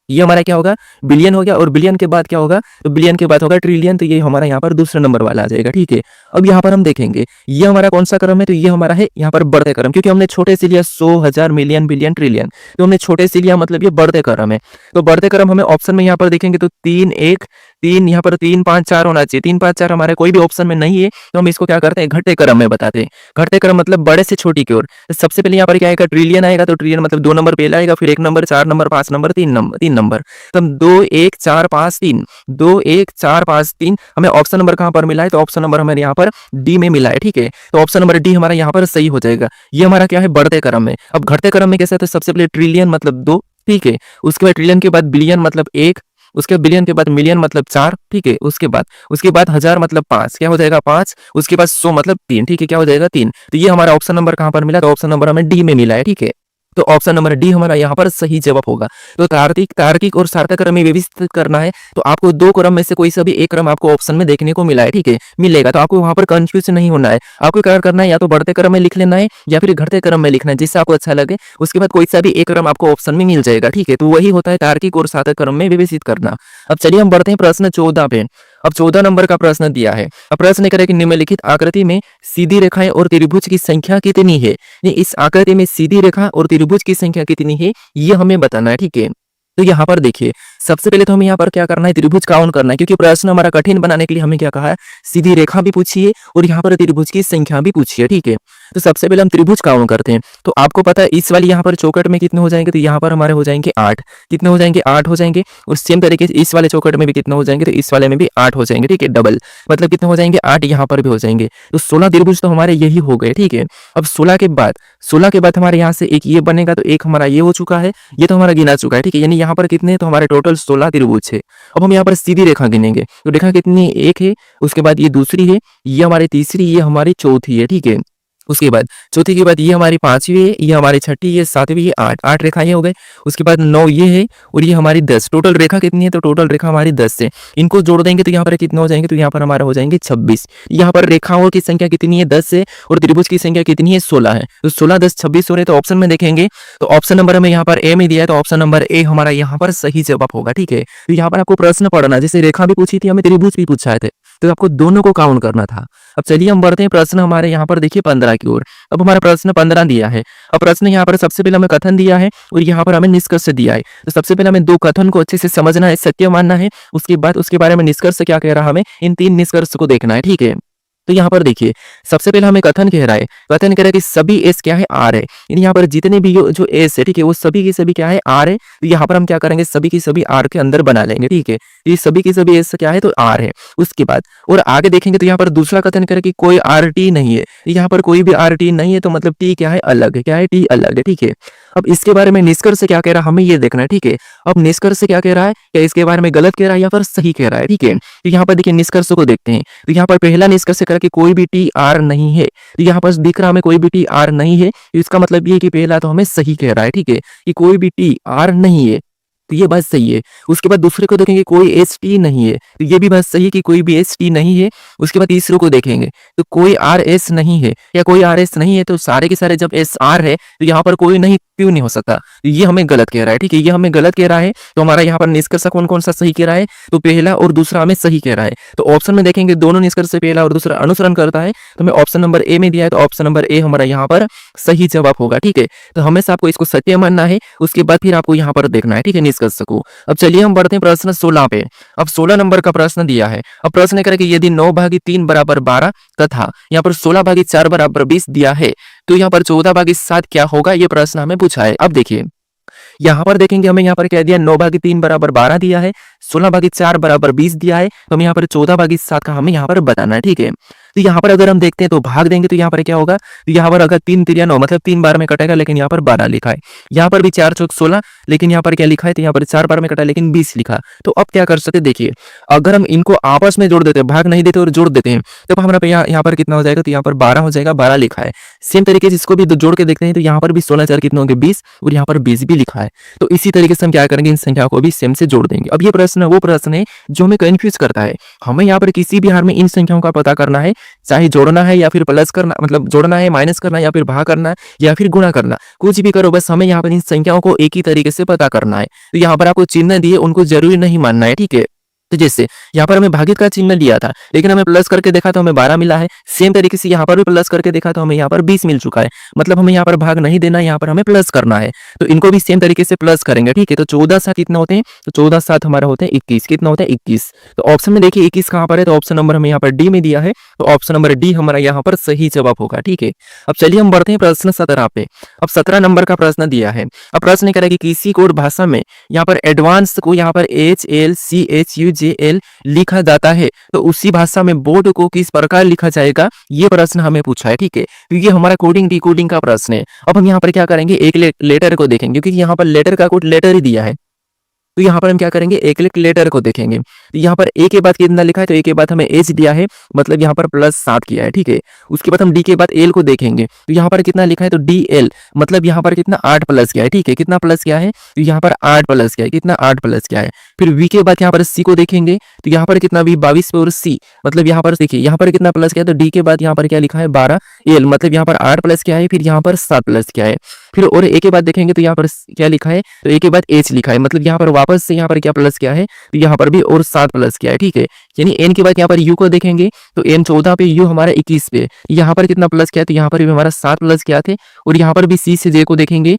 ये हमारा क्या होगा, बिलियन हो गया। और बिलियन के बाद क्या होगा, तो बिलियन के बाद होगा ट्रिलियन, तो ये हमारा यहाँ पर दूसरा नंबर वाला आ जाएगा, ठीक है। अब यहाँ पर हम देखेंगे ये हमारा कौन सा क्रम है, तो ये हमारा है यहाँ पर बढ़ते क्रम, क्योंकि हमने छोटे से लिया 100, 1000, मिलियन, बिलियन, ट्रिलियन, तो हमने छोटे से लिया, मतलब ये बढ़ते क्रम है। तो बढ़ते क्रम हमें ऑप्शन में यहाँ पर देखेंगे तो 3 1 3, यहाँ पर 3 5 4 होना चाहिए। 3 5 4 हमारे कोई भी ऑप्शन में नहीं है, तो हम इसको क्या करते हैं, घटते क्रम में बताते हैं। घटते क्रम मतलब बड़े से छोटी की ओर। तो सबसे पहले यहाँ पर क्या आएगा, ट्रिलियन आएगा, तो ट्रिलियन मतलब 2 नंबर पहले आएगा, फिर 1 नंबर, 4 नंबर, 5 नंबर, 3 नंबर। तो हम 2 1 4 5 3, 2 1 4 5 3, हमें ऑप्शन नंबर कहाँ पर मिला है, तो ऑप्शन नंबर हमारे यहाँ पर डी में मिला है, ठीक है। तो ऑप्शन नंबर डी हमारा यहाँ पर सही हो जाएगा। ये हमारा क्या है, बढ़ते क्रम में। अब घटते क्रम में कैसे, तो सबसे पहले ट्रिलियन मतलब 2, ठीक है। उसके बाद ट्रिलियन के बाद बिलियन मतलब 1, उसके बाद बिलियन के बाद मिलियन मतलब 4, ठीक है। उसके बाद 1000 मतलब 5, क्या हो जाएगा 5। उसके बाद 100 मतलब 3, ठीक है, क्या हो जाएगा 3। तो ये हमारा ऑप्शन नंबर कहाँ पर मिला, तो ऑप्शन नंबर हमें डी में मिला है, ठीक है। तो ऑप्शन नंबर डी हमारा यहाँ पर सही जवाब होगा। तो तार्किक और सार्थक क्रम में व्यवस्थित करना है, तो आपको 2 क्रम में से कोई सा भी एक क्रम आपको ऑप्शन में देखने को मिला है, ठीक है, मिलेगा। तो आपको वहां पर कंफ्यूज नहीं होना है। आपको क्या करना है, या तो बढ़ते क्रम में लिख लेना है या फिर घटते क्रम में लिखना है, जिससे आपको अच्छा लगे। उसके बाद कोई सा भी एक क्रम आपको ऑप्शन में मिल जाएगा, ठीक है। तो वही होता है तार्किक और सार्थक क्रम में व्यवस्थित करना। अब चलिए हम बढ़ते हैं प्रश्न 14 पे। अब 14 नंबर का प्रश्न दिया है। अब प्रश्न करें कि निम्नलिखित आकृति में सीधी रेखाएं और त्रिभुज की संख्या कितनी है। इस आकृति में सीधी रेखा और त्रिभुज की संख्या कितनी है, ये हमें बताना है, ठीक है। तो यहाँ पर देखिए, सबसे पहले तो हमें यहाँ पर क्या करना है, त्रिभुज काउंट करना है, क्योंकि प्रश्न हमारा कठिन बनाने के लिए हमें क्या कहा है, सीधी रेखा भी पूछी है और यहाँ पर त्रिभुज की संख्या भी पूछी है, ठीक है। तो सबसे पहले हम त्रिभुज काउंट करते हैं। तो आपको पता है इस वाली यहाँ पर चौकट में कितने हो जाएंगे, तो यहाँ पर हमारे हो जाएंगे 8। कितने हो जाएंगे, 8 हो जाएंगे। और सेम तरीके से इस वाले चौकट में भी कितने हो जाएंगे, तो इस वाले में भी 8 हो जाएंगे, ठीक है, डबल। मतलब कितने हो जाएंगे, 8 यहाँ पर भी हो जाएंगे। तो 16 त्रिभुज तो हमारे यही हो गए, ठीक है। अब 16 के बाद हमारे यहाँ से एक ये बनेगा, तो एक हमारा ये हो चुका है, ये तो हमारा गिना चुका है, ठीक है। यानी यहाँ पर कितने, तो हमारे टोटल 16 त्रिभुज है। अब हम यहाँ पर सीधी रेखा गिनेंगे, तो रेखा कितनी, एक है, उसके बाद ये दूसरी है, ये हमारी तीसरी, ये हमारी चौथी है, ठीक है। उसके बाद चौथी के बाद ये हमारी पांचवी है, ये हमारी छठी, ये सातवीं, ये 8 रेखाएं हो गए। उसके बाद 9 ये है और ये हमारी 10। टोटल रेखा कितनी है, तो टोटल रेखा हमारी 10 है। इनको जोड़ देंगे तो यहाँ पर कितने हो जाएंगे, तो यहाँ पर हमारा हो जाएंगे 26। यहाँ पर रेखाओं की संख्या कितनी है, 10 है, और त्रिभुज की संख्या कितनी है, 16 है। तो 16, 10, 26 हो रहे। तो ऑप्शन में देखेंगे तो ऑप्शन नंबर हमें यहाँ पर ए में दिया है, तो ऑप्शन नंबर ए हमारा यहाँ पर सही जवाब होगा, ठीक है। तो यहाँ पर आपको प्रश्न पढ़ना, जैसे रेखा भी पूछी थी, हमें त्रिभुज भी पूछा थे, तो आपको दोनों को काउंट करना था। अब चलिए हम बढ़ते हैं प्रश्न हमारे यहाँ पर देखिए 15 की ओर। अब हमारा प्रश्न 15 दिया है। अब प्रश्न यहाँ पर सबसे पहले हमें कथन दिया है और यहाँ पर हमें निष्कर्ष दिया है। तो सबसे पहले हमें दो कथन को अच्छे से समझना है, सत्य मानना है, उसके बाद उसके बारे में निष्कर्ष क्या कह रहा है, हमें इन 3 निष्कर्ष को देखना है, ठीक है। तो यहाँ पर देखिए, सबसे पहले हमें कथन कह रहा है, कथन कह रहा है कि सभी एस क्या है, आर है। यानी यहाँ पर जितने भी जो एस है, ठीक है, वो सभी की सभी क्या है, आर है। तो यहाँ पर हम क्या करेंगे, सभी की सभी आर के अंदर बना लेंगे, ठीक है। ये सभी की सभी एस क्या है, तो आर है। उसके बाद और आगे देखेंगे तो यहाँ पर दूसरा कथन कह रहा है कि कोई आर टी नहीं है। यहाँ पर कोई भी आर टी नहीं है, तो मतलब टी क्या है, अलग है, क्या है, टी अलग है, ठीक है। अब इसके बारे में निष्कर्ष क्या कह रहा है, हमें ये देखना है, ठीक है। अब निष्कर्ष क्या कह रहा है, क्या इसके बारे में गलत कह रहा है या फिर सही कह रहा है, ठीक है। तो यहाँ पर देखिए निष्कर्ष को देखते हैं। तो यहाँ पर पहला निष्कर्ष कह रहा है कि कोई भी टी आर नहीं है। तो यहाँ पर दिख रहा हमें कोई भी टी आर नहीं है, तो इसका मतलब ये कि पहला तो हमें सही कह रहा है, ठीक है, कि कोई भी टी आर नहीं है, तो ये बात सही है। उसके बाद दूसरे को देखेंगे, कोई एस टी नहीं है, तो ये भी बात सही है कि कोई भी एस टी नहीं है। उसके बाद तीसरे को देखेंगे तो कोई आर एस नहीं है, या कोई आर एस नहीं है, तो सारे के सारे जब एस आर है तो यहाँ पर कोई नहीं क्यों नहीं हो सकता, तो ये हमें गलत कह रहा है, ठीक है, ये हमें गलत कह रहा है। तो हमारा यहाँ पर निष्कर्ष कौन कौन सा सही कह रहा है, तो पहला और दूसरा हमें सही कह रहा है। तो ऑप्शन में देखेंगे दोनों निष्कर्ष से पहला और दूसरा अनुसरण करता है, तो हमें ऑप्शन नंबर ए में दिया है, तो ऑप्शन नंबर ए हमारा यहाँ पर सही जवाब होगा, ठीक है। तो हमेशा आपको इसको सत्य मानना है, उसके बाद फिर आपको यहाँ पर देखना है, ठीक है, निष्कर्ष को। अब चलिए हम बढ़ते हैं प्रश्न 16 पे। अब 16 नंबर का प्रश्न दिया है। अब प्रश्न करें कि यदि 9/3 बराबर 12 तथा यहाँ पर 16/4 बराबर 20 दिया है, तो यहाँ पर 14/7 क्या होगा, ये प्रश्न हमें पूछा है। अब देखिए यहाँ पर देखेंगे, हमें यहाँ पर क्या दिया, 9/3 बराबर 12 दिया है, 16/4 बराबर 20 दिया है, तो हम यहाँ पर 14/7 का हमें यहाँ पर बताना है, ठीक है। तो यहाँ पर अगर हम देखते हैं तो भाग देंगे तो यहाँ पर क्या होगा, तो यहाँ पर अगर 3 3 9 मतलब 3 बार में कटेगा, लेकिन यहाँ पर 12 लिखा है। यहाँ पर भी 4 चौक 16, लेकिन यहाँ पर क्या लिखा है, तो यहाँ पर 4 बार में कटा लेकिन 20 लिखा। तो अब क्या कर सकते, देखिए अगर हम इनको आपस में जोड़ देते हैं, भाग नहीं देते और जोड़ देते हैं, तो हमारा यहाँ पर कितना हो जाएगा, तो यहाँ पर 12 हो जाएगा, 12 लिखा है। सेम तरीके से इसको भी जोड़ के देखते हैं, तो यहाँ पर भी 16 4 कितने होंगे, 20, और यहाँ पर 20 भी लिखा है। तो इसी तरीके से हम क्या करेंगे, इन संख्या को भी सेम से जोड़ देंगे। अब ये प्रश्न वो प्रश्न है जो हमें कंफ्यूज करता है। हमें यहाँ पर किसी भी हार में इन संख्याओं का पता करना है, चाहे जोड़ना है या फिर प्लस करना, मतलब जोड़ना है, माइनस करना या फिर भाग करना या फिर गुणा करना, कुछ भी करो, बस हमें यहाँ पर इन संख्याओं को एक ही तरीके से पता करना है। तो यहाँ पर आपको चिन्ह दिए, उनको जरूरी नहीं मानना है, ठीक है। तो जैसे यहाँ पर हमें भागित का चिन्ह लिया था, लेकिन हमें प्लस करके देखा तो हमें 12 मिला है। सेम तरीके से यहाँ पर भी प्लस करके देखा तो हमें यहाँ पर 20 मिल चुका है। मतलब हमें यहाँ पर भाग नहीं देना, यहाँ पर हमें प्लस करना है। तो इनको भी सेम तरीके से प्लस करेंगे, ठीक है। तो 14 7 कितना होते हैं, तो 14 7 हमारा होते हैं 21। कितना होता है, 21। तो ऑप्शन में देखिए 21 कहाँ पर है, तो ऑप्शन नंबर हमें यहाँ पर डी में दिया है, तो ऑप्शन नंबर डी हमारा यहाँ पर सही जवाब होगा, ठीक है। अब चलिए हम बढ़ते हैं प्रश्न 17 पे। अब 17 नंबर का प्रश्न दिया है। अब प्रश्न कह रहा है कि किसी कोड भाषा में यहाँ पर एडवांस को यहाँ पर HLCHUJL लिखा जाता है, तो उसी भाषा में बोर्ड को किस प्रकार लिखा जाएगा, ये प्रश्न हमें पूछा है, ठीक है। तो ये हमारा कोडिंग डिकोडिंग का प्रश्न है। अब हम यहाँ पर क्या करेंगे, एक लेटर को देखेंगे, क्योंकि यहाँ पर लेटर का कोड लेटर ही दिया है। तो यहाँ पर हम क्या करेंगे, एक लेटर को देखेंगे। तो यहाँ पर ए के बाद कितना लिखा है, तो ए के बाद हमें एच दिया है, मतलब यहाँ पर +7 किया है, ठीक है। उसके बाद हम डी के बाद एल को देखेंगे, तो यहाँ पर कितना लिखा है, तो DL, मतलब यहाँ पर कितना 8 प्लस किया है, ठीक है। कितना प्लस किया है, तो यहाँ पर 8 प्लस किया है, कितना 8 प्लस किया है। फिर वी के बाद यहाँ पर सी को देखेंगे, तो यहाँ पर कितना वी 22 पे, और सी मतलब यहाँ पर देखिए यहाँ पर कितना प्लस किया है, तो डी के बाद यहाँ पर क्या लिखा है 12, एल मतलब यहाँ पर 8 प्लस किया है, फिर यहाँ पर 7 प्लस किया है। फिर और ए के बाद देखेंगे तो यहाँ पर क्या लिखा है, तो ए के बाद एच लिखा है, मतलब यहाँ पर वापस से यहाँ पर क्या प्लस किया है, तो यहाँ पर भी और 7 प्लस किया है, ठीक है। यानी एन के बाद यहाँ पर यू को देखेंगे, तो एन 14 पे, यू हमारा 21 पे, यहाँ पर कितना प्लस किया है, तो यहाँ पर भी हमारा 7 प्लस किया थे। और यहाँ पर भी सी से जे को देखेंगे,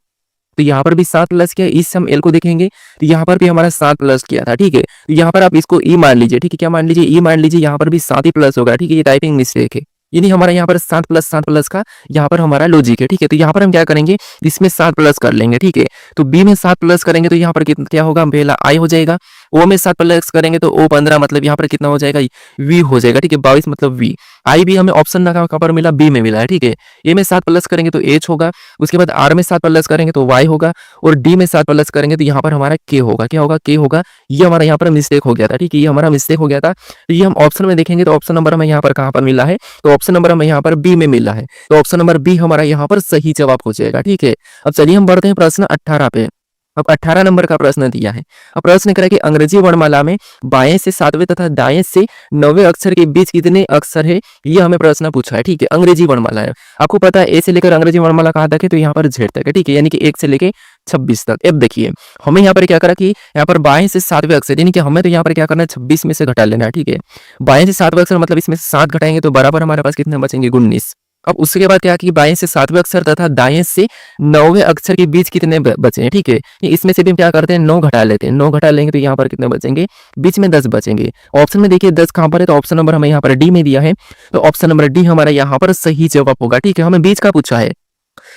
तो यहाँ पर भी 7 प्लस किया, इस हम एल को देखेंगे तो यहाँ पर भी हमारा 7 प्लस किया था, ठीक है। तो यहाँ पर आप इसको ई मान लीजिए, ठीक है, क्या मान लीजिए, ई मान लीजिए, यहाँ पर भी 7 ही प्लस होगा, ठीक है, ये टाइपिंग मिस्टेक है, यानी हमारा यहाँ पर 7 प्लस का यहाँ पर हमारा लॉजिक है, ठीक है। तो यहाँ पर हम क्या करेंगे, इसमें 7 प्लस कर लेंगे, ठीक है। तो बी में 7 प्लस करेंगे तो यहाँ पर कितना क्या होगा, पहला आई हो जाएगा। ओ में 7 प्लस करेंगे तो ओ 15 मतलब यहाँ पर कितना हो जाएगा, वी हो जाएगा, ठीक है, 22 मतलब वी। आई भी हमें ऑप्शन कहाँ पर मिला, बी में मिला है, ठीक है। ए में 7 प्लस करेंगे तो एच होगा, उसके बाद आर में 7 प्लस करेंगे तो वाई होगा, और डी में 7 प्लस करेंगे तो यहाँ पर हमारा के होगा, क्या होगा, के होगा। ये हमारा यहाँ पर मिस्टेक हो गया था, ठीक है, ये हमारा मिस्टेक हो गया था। तो ये हम ऑप्शन में देखेंगे तो ऑप्शन नंबर हमें यहाँ पर कहाँ पर मिला है, तो ऑप्शन नंबर हमें यहाँ पर बी में मिला है, तो ऑप्शन नंबर बी हमारा यहाँ पर सही जवाब हो जाएगा, ठीक है। अब चलिए हम बढ़ते हैं प्रश्न 18 पे। अब 18 नंबर का प्रश्न दिया है। अब प्रश्न करें कि अंग्रेजी वर्णमाला में बाएं से 7वें तथा दाएं से 9वें अक्षर के बीच कितने अक्षर है, ये हमें प्रश्न पूछा है, ठीक है। अंग्रेजी वर्णमाला है, आपको पता है ए से लेकर अंग्रेजी वर्णमाला कहाँ तक है, तो यहाँ पर जेड तक है, ठीक है, यानी कि 1 से लेकर 26 तक। अब देखिए हमें यहाँ पर क्या करा कि यहाँ पर बाएं से 7वें अक्षर, यानी कि हमें तो यहाँ पर क्या करना है, 26 में से घटा लेना है, ठीक है। बाएं से 7वें अक्षर मतलब इसमें से 7 घटाएंगे तो बराबर हमारे पास कितने बचेंगे, 19। अब उसके बाद क्या कि बाएं से 7वें अक्षर तथा दाएं से 9वें अक्षर के बीच कितने बचे हैं, ठीक है। इसमें से भी हम क्या करते हैं, 9 घटा लेते हैं, 9 घटा लेंगे तो यहाँ पर कितने बचेंगे, बीच में 10 बचेंगे। ऑप्शन में देखिए 10 कहाँ पर है, तो ऑप्शन नंबर हमें यहाँ पर डी में दिया है, तो ऑप्शन नंबर डी हमारा यहाँ पर सही जवाब होगा, ठीक है। हमें बीच का पूछा है,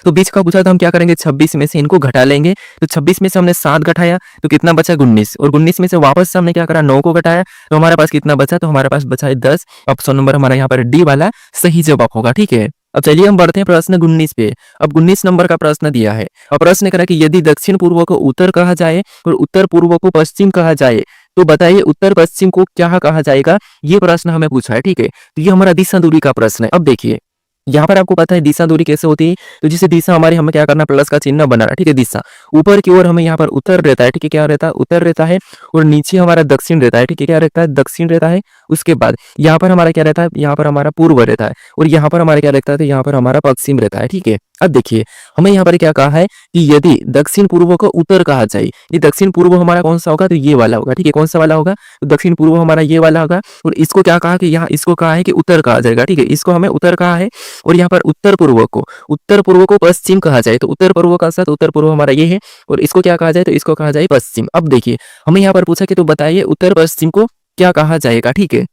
तो बीच का पूछा तो हम क्या करेंगे, 26 में से इनको घटा लेंगे, तो 26 में से हमने 7 घटाया तो कितना बचा, 19, और 19 में से वापस से हमने क्या करा, 9 को घटाया तो हमारे पास कितना बचा, तो हमारे पास बचा है 10। ऑप्शन नंबर हमारा यहाँ पर डी वाला सही जवाब होगा, ठीक है। अब चलिए हम बढ़ते हैं प्रश्न 19 पे। अब 19 नंबर का प्रश्न दिया है। अब प्रश्न करा कि यदि दक्षिण पूर्व को उत्तर कहा जाए और उत्तर पूर्व को पश्चिम कहा जाए तो बताइए उत्तर पश्चिम को क्या कहा जाएगा, ये प्रश्न हमें पूछा है, ठीक है। तो ये हमारा दिशा दूरी का प्रश्न है। अब देखिए यहाँ पर आपको पता है दिशा दूरी कैसे होती है, तो जिसे दिशा हमारी हमें क्या करना, प्लस का चिन्ह बनाना, ठीक है। दिशा ऊपर की ओर हमें यहाँ पर उत्तर रहता है, ठीक है, क्या रहता है, उत्तर रहता है, और नीचे हमारा दक्षिण रहता है, ठीक है, क्या रहता है, दक्षिण रहता है। उसके बाद यहाँ पर हमारा क्या रहता है, यहाँ पर हमारा पूर्व रहता है, और यहाँ पर हमारा क्या रहता है, तो यहाँ पर हमारा पश्चिम रहता है, ठीक है। अब देखिए हमें यहाँ पर क्या कहा है कि यदि दक्षिण पूर्व को उत्तर कहा जाए, ये दक्षिण पूर्व हमारा कौन सा होगा, तो ये वाला होगा, ठीक है, कौन सा वाला होगा, तो दक्षिण पूर्व हमारा ये वाला होगा। और इसको क्या कहा कि यहाँ इसको कहा है कि उत्तर कहा जाएगा, ठीक है, इसको हमें उत्तर कहा है। और यहाँ पर उत्तर पूर्व को पश्चिम कहा जाए, तो उत्तर पूर्व का साथ उत्तर पूर्व हमारा ये है, और इसको क्या कहा जाए, तो इसको कहा जाए पश्चिम। अब देखिए हमें यहाँ पर पूछा कि तो बताइए उत्तर पश्चिम को क्या कहा जाएगा, ठीक है।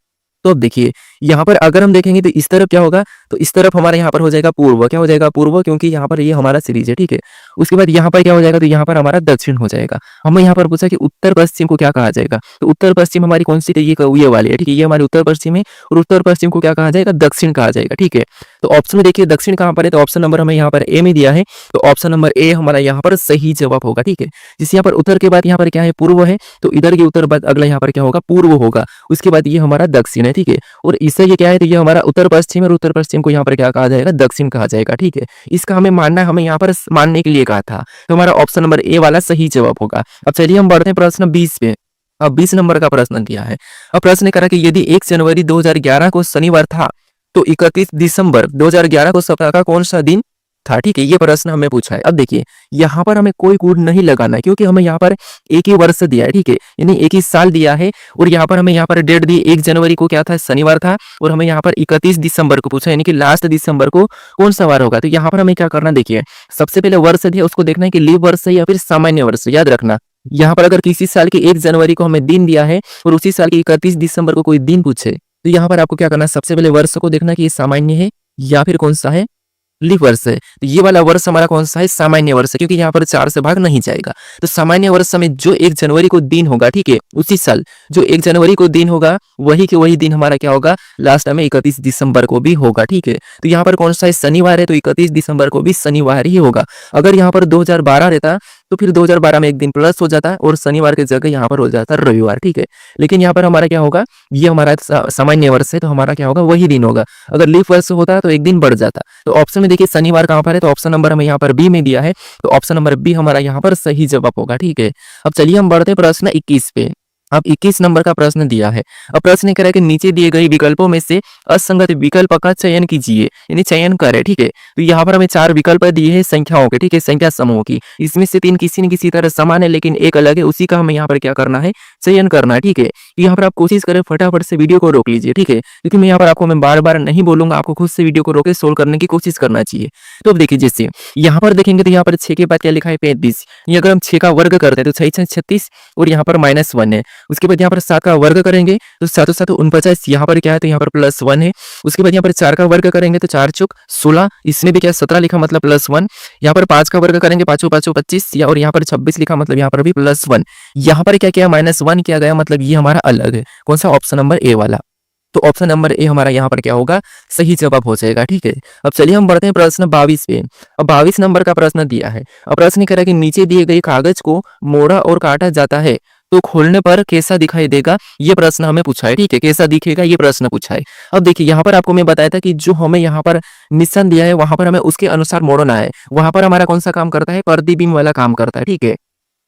तो अब देखिए यहाँ पर अगर हम देखेंगे तो इस तरफ क्या होगा, तो इस तरफ हमारे यहाँ पर हो जाएगा पूर्व, क्या हो जाएगा, पूर्व, क्योंकि यहाँ पर ये हमारा सीरीज है, ठीक है। उसके बाद यहाँ पर क्या हो जाएगा, तो यहाँ पर हमारा दक्षिण हो जाएगा। हमें यहाँ पर पूछा कि उत्तर पश्चिम को क्या कहा जाएगा, तो उत्तर पश्चिम हमारी कौन सी, ये वाली है, ठीक है, ये हमारी उत्तर पश्चिम है, और उत्तर पश्चिम को क्या कहा जाएगा, दक्षिण कहा जाएगा, ठीक है। तो ऑप्शन में देखिए दक्षिण कहाँ पर है, तो ऑप्शन नंबर हमें यहाँ पर ए में दिया है, तो ऑप्शन नंबर ए हमारा यहाँ पर सही जवाब होगा, ठीक है। जिस यहाँ पर उत्तर के बाद यहाँ पर क्या है, पूर्व है, तो इधर के उत्तर बाद अगला यहाँ पर क्या होगा, पूर्व होगा, उसके बाद ये हमारा दक्षिण है, ठीक है। और इससे ये क्या है, तो ये हमारा उत्तर पश्चिम है, और उत्तर पश्चिम को यहाँ पर क्या कहा जाएगा, दक्षिण कहा जाएगा, ठीक है। इसका हमें मानना है, हमें यहाँ पर मानने के लिए कहा था, तो हमारा ऑप्शन नंबर ए वाला सही जवाब होगा। अब चलिए हम बढ़ते हैं प्रश्न 20 पे। अब 20 नंबर का प्रश्न दिया है। अब प्रश्न करा कि यदि 1 जनवरी 2011 को शनिवार था तो 31 दिसंबर 2011 को सप्ताह का कौन सा दिन था, ठीक है, ये प्रश्न हमें पूछा है। अब देखिए यहाँ पर हमें कोई कोड नहीं लगाना है, क्योंकि हमें यहाँ पर एक ही वर्ष दिया है, ठीक है, यानी एक ही साल दिया है, और यहाँ पर हमें यहाँ पर डेट दी 1 जनवरी को क्या था, शनिवार था, और हमें यहाँ पर 31 दिसंबर को पूछा, यानी कि लास्ट दिसंबर को कौन सा वार होगा। तो यहाँ पर हमें क्या करना, देखिए सबसे पहले वर्ष दिया, उसको देखना है कि लीप वर्ष है या फिर सामान्य वर्ष। याद रखना यहाँ पर अगर किसी साल की 1 जनवरी को हमें दिन दिया है और उसी साल की 31 दिसंबर को कोई दिन पूछे, तो यहाँ पर आपको क्या करना है, सबसे पहले वर्ष को देखना कि ये सामान्य है या फिर कौन सा है, लीप वर्ष है। तो ये वाला वर्ष हमारा कौन सा है, सामान्य वर्ष है, क्योंकि यहाँ पर 4 से भाग नहीं जाएगा। तो सामान्य वर्ष में जो 1 जनवरी को दिन होगा, ठीक है, उसी साल जो 1 जनवरी को दिन होगा वही के वही दिन हमारा क्या होगा, लास्ट में 31 दिसंबर को भी होगा, ठीक है। तो यहाँ पर कौन सा है, शनिवार है, तो 31 दिसंबर को भी शनिवार ही होगा। अगर यहाँ पर 2012 रहता तो फिर 2012 में एक दिन प्लस हो जाता है और शनिवार की जगह यहाँ पर हो जाता है रविवार, ठीक है। लेकिन यहाँ पर हमारा क्या होगा, ये हमारा सामान्य वर्ष है, तो हमारा क्या होगा, वही दिन होगा। अगर लीप वर्ष होता तो एक दिन बढ़ जाता। तो ऑप्शन में देखिए शनिवार कहाँ पर है, तो ऑप्शन नंबर हमें यहाँ पर बी में दिया है, तो ऑप्शन नंबर बी हमारा यहाँ पर सही जवाब होगा, ठीक है। अब चलिए हम बढ़ते प्रश्न 21 पे। अब 21 नंबर का प्रश्न दिया है। अब प्रश्न कह रहा है कि नीचे दिए गए विकल्पों में से असंगत विकल्प का चयन कीजिए, यानी चयन करें। ठीक है, तो यहाँ पर हमें 4 विकल्प दिए हैं संख्याओं के, ठीक है, संख्या समूह की। इसमें से 3 किसी न किसी तरह समान है लेकिन एक अलग है, उसी का हमें यहाँ पर क्या करना है, चयन करना है। ठीक है, यहाँ पर आप कोशिश करें फटाफट से वीडियो को रोक लीजिए। ठीक है, क्योंकि मैं यहाँ पर आपको मैं बार बार नहीं बोलूंगा, आपको खुद से वीडियो को रोके सोल्व करने की कोशिश करना चाहिए। तो अब देखिए, जैसे यहाँ पर देखेंगे तो यहाँ पर 6 के बाद क्या लिखा है, 35। ये अगर हम 6 का वर्ग करते हैं तो 6 6 36 और यहाँ पर -1 है। उसके बाद यहाँ पर 7 का वर्ग करेंगे तो 7 7 49, यहाँ पर क्या है तो यहाँ पर +1 है। उसके बाद यहाँ पर 4 का वर्ग करेंगे तो 4 चौक 16, इसमें भी क्या 17 लिखा मतलब +1। यहाँ पर 5 का वर्ग करेंगे 5 5 25 और यहाँ पर 26 लिखा मतलब यहाँ पर भी +1। यहाँ पर क्या किया, -1 किया गया, मतलब ये हमारा अलग है। कौन सा, ऑप्शन नंबर ए वाला। तो ऑप्शन नंबर ए हमारा यहाँ पर क्या होगा, सही जवाब हो जाएगा। ठीक है, अब चलिए हम बढ़ते हैं प्रश्न 22 पे। अब 22 नंबर का प्रश्न दिया है। अब प्रश्न कह रहा है कि नीचे दिए गए कागज को मोड़ा और काटा जाता है तो खोलने पर कैसा दिखाई देगा, ये प्रश्न हमें पूछा है। ठीक है, कैसा दिखेगा ये प्रश्न पूछा है। अब देखिए, यहाँ पर आपको मैं बताया था कि जो हमें यहाँ पर निशान दिया है वहां पर हमें उसके अनुसार मोड़ना है। वहां पर हमारा कौन सा काम करता है, प्रतिबिंब वाला काम करता है। ठीक है,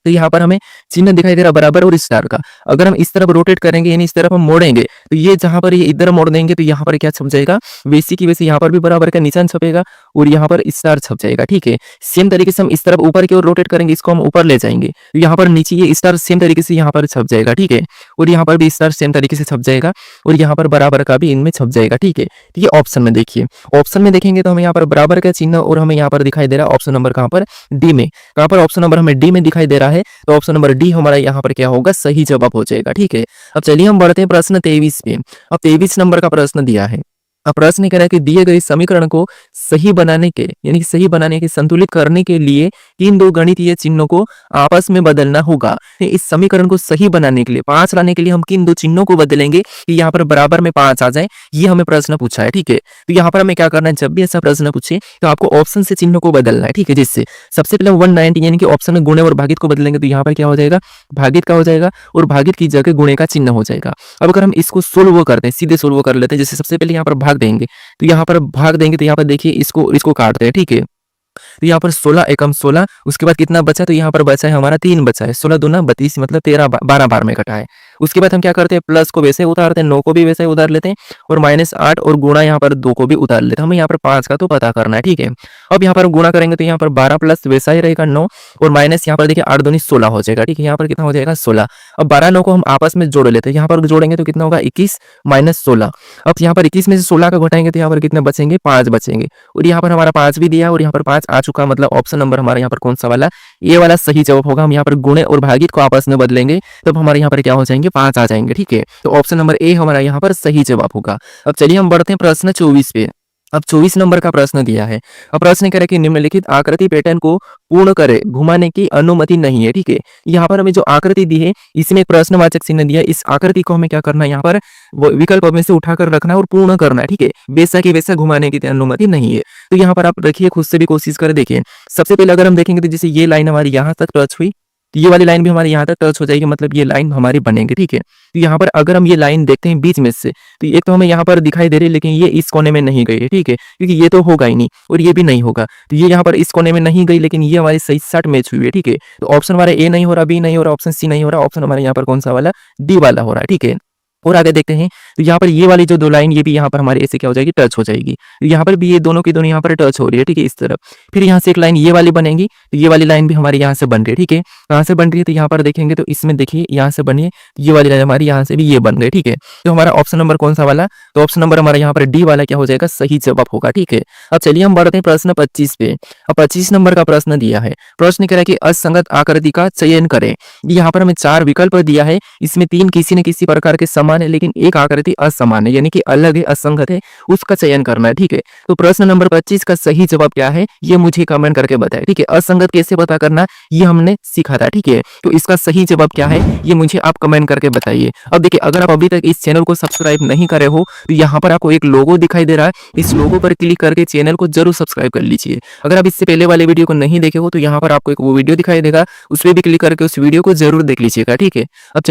तो यहाँ पर हमें चिन्ह दिखाई दे रहा बराबर और स्टार का। अगर हम इस तरफ रोटेट करेंगे यानी इस तरफ हम मोड़ेंगे तो ये जहां पर ये इधर मोड़ देंगे तो यहाँ पर क्या छप जाएगा, वैसी की वैसे यहाँ पर भी बराबर का निशान छपेगा और यहाँ पर स्टार छप जाएगा। ठीक है, सेम तरीके से हम इस तरफ ऊपर की ओर रोटेट करेंगे, इसको हम ऊपर ले जाएंगे तो यहाँ पर नीचे ये स्टार सेम तरीके से यहाँ पर छप जाएगा। ठीक है, और यहाँ पर भी स्टार सेम तरीके से छप जाएगा और यहाँ पर बराबर का भी इनमें छप जाएगा। ठीक है, तो ये ऑप्शन में देखिए, ऑप्शन में देखेंगे तो हमें यहाँ पर बराबर का चिन्ह और हमें यहाँ पर दिखाई दे रहा है ऑप्शन नंबर कहाँ पर, डी में। कहाँ पर, ऑप्शन नंबर हमें डी में दिखाई दे रहा है, तो ऑप्शन नंबर डी हमारा यहाँ पर क्या होगा, सही जवाब हो जाएगा। ठीक है, अब चलिए हम बढ़ते हैं प्रश्न 23 पे। अब 23 नंबर का प्रश्न दिया है। अब प्रश्न कह रहा है कि दिए गए समीकरण को सही बनाने के यानी कि सही बनाने के संतुलित करने के लिए इन दो गणितीय चिन्हों को आपस में बदलना होगा। इस समीकरण को सही बनाने के लिए 5 लाने के लिए हम किन दो चिन्हों को बदलेंगे कि यहाँ पर बराबर में 5 आ जाए, ये हमें प्रश्न पूछा है। ठीक है, तो यहाँ पर हमें क्या करना है, जब भी ऐसा प्रश्न पूछे तो आपको ऑप्शन से चिन्ह को बदलना है। ठीक है, जिससे सबसे पहले 190 यानी कि ऑप्शन में गुणे और भागित को बदलेंगे तो यहाँ पर क्या हो जाएगा, भागित का हो जाएगा और भागित की जगह गुणे का चिन्ह हो जाएगा। अब अगर हम इसको सोल्व करते हैं, सीधे सोल्व कर लेते हैं, जैसे सबसे पहले यहाँ पर भाग देंगे तो यहाँ पर भाग देंगे तो यहाँ पर देखिए इसको काटते हैं। ठीक है, तो यहाँ पर 16 एकम 16, उसके बाद कितना बचा, तो यहाँ पर बचा है हमारा 3 बचा है, 16 दूना 32 मतलब 13 12 बार में कटा है। उसके बाद हम क्या करते हैं, प्लस को वैसे उतारते हैं, 9 को भी वैसे उतार लेते हैं और -8 और गुणा यहाँ पर 2 को भी उतार लेते हैं। हमें यहाँ पर 5 का तो पता करना है। ठीक है, अब यहाँ पर गुणा करेंगे तो यहाँ पर 12 प्लस वैसा ही रहेगा 9 और माइनस यहाँ पर देखिए 8 दूनी 16 हो जाएगा। ठीक है, यहाँ पर कितना हो जाएगा 16। अब 12 9 को हम आपस में जोड़ लेते हैं, यहाँ पर जोड़ेंगे तो कितना होगा 21 - 16। अब यहाँ पर 21 में से 16 का घटाएंगे तो यहाँ पर कितने बचेंगे, 5 बचेंगे और यहाँ पर हमारा 5 भी दिया और यहाँ पर 5 आ चुका, मतलब ऑप्शन नंबर हमारा यहाँ पर कौन सा वाला, ये वाला सही जवाब होगा। हम यहाँ पर गुणे और भागित को आपस में बदलेंगे तब हमारे यहाँ पर क्या हो जाएंगे, 5 आ जाएंगे। ठीक है, तो ऑप्शन नंबर ए हमारा यहाँ पर सही जवाब होगा। अब चलिए हम बढ़ते हैं प्रश्न 24 पे। अब 24 नंबर का प्रश्न दिया है। अब प्रश्न कह रहा है कि निम्नलिखित आकृति पैटर्न को पूर्ण करे, घुमाने की अनुमति नहीं है। ठीक है, यहाँ पर हमें जो आकृति दी है इसमें एक प्रश्नवाचक चिन्ह दिया है, इस आकृति को हमें क्या करना है, यहाँ पर विकल्प में से उठाकर रखना है और पूर्ण करना है। ठीक है, वैसा की वैसा घुमाने की अनुमति नहीं है। तो यहाँ पर आप रखिए, खुद से भी कोशिश कर देखिए। सबसे पहले अगर हम देखेंगे तो जैसे ये लाइन हमारी यहाँ तक टच हुई तो ये वाली लाइन भी हमारे यहाँ तक टच हो जाएगी, मतलब ये लाइन हमारी बनेगी। ठीक है, तो यहाँ पर अगर हम ये लाइन देखते हैं बीच में से तो एक तो हमें यहाँ पर दिखाई दे रही है लेकिन ये इस कोने में नहीं गई है। ठीक है, क्योंकि ये तो होगा ही नहीं और ये भी नहीं होगा, तो ये यहाँ पर इस कोने में नहीं गई लेकिन ये हमारी सही साथ मैच हुई है। ठीक है, तो ऑप्शन हमारा ए नहीं हो रहा, बी नहीं हो रहा, ऑप्शन सी नहीं हो रहा, ऑप्शन हमारे यहाँ पर कौन सा वाला, डी वाला हो रहा है। ठीक है, और आगे देखते हैं तो यहाँ पर ये वाली जो दो लाइन ये भी यहाँ पर हमारे ऐसे क्या हो जाएगी, टच हो जाएगी। तो यहाँ पर भी ये दोनों की दोनों यहाँ पर टच हो रही है। ठीक है, इस तरफ फिर यहाँ से एक लाइन ये वाली बनेगी तो ये वाली लाइन भी हमारी यहाँ से बन रही है। ठीक है, कहाँ से बन रही है तो यहाँ पर देखेंगे तो इसमें देखिए यहाँ से बनी है, ये वाली लाइन हमारी यहाँ से भी ये बन गई। ठीक है, तो हमारा ऑप्शन नंबर कौन सा वाला, तो ऑप्शन नंबर हमारा यहाँ पर डी वाला क्या हो जाएगा, सही जवाब होगा। ठीक है, अब चलिए हम बढ़ते हैं प्रश्न 25 पे। अब 25 नंबर का प्रश्न दिया है। प्रश्न कह रहा है कि असंगत आकृति का चयन करें। यहाँ पर हमें 4 विकल्प दिया है, इसमें 3 किसी न किसी प्रकार के समान है लेकिन एक आकृति असमान है यानी कि अलग है, असंगत है, उसका चयन करना है। ठीक है, तो प्रश्न नंबर 25 का सही जवाब क्या है ये मुझे कमेंट करके बताएं। ठीक है, असंगत कैसे पता करना ये हमने सीखा था। ठीक है, तो इसका सही जवाब क्या है ये मुझे आप कमेंट करके बताइए। अब देखिए, अगर आप अभी तक इस चैनल को सब्सक्राइब नहीं करे हो तो यहाँ पर आपको एक लोगो दिखाई दे रहा है, इस लोगो पर क्लिक करके चैनल को जरूर सब्सक्राइब कर लीजिए। अगर आप इससे पहले वाले वीडियो को नहीं देखे हो तो यहाँ पर आपको एक वो वीडियो दिखाई देगा, उस पर भी क्लिक करके उस वीडियो को जरूर देख लीजिएगा। ठीक है, अब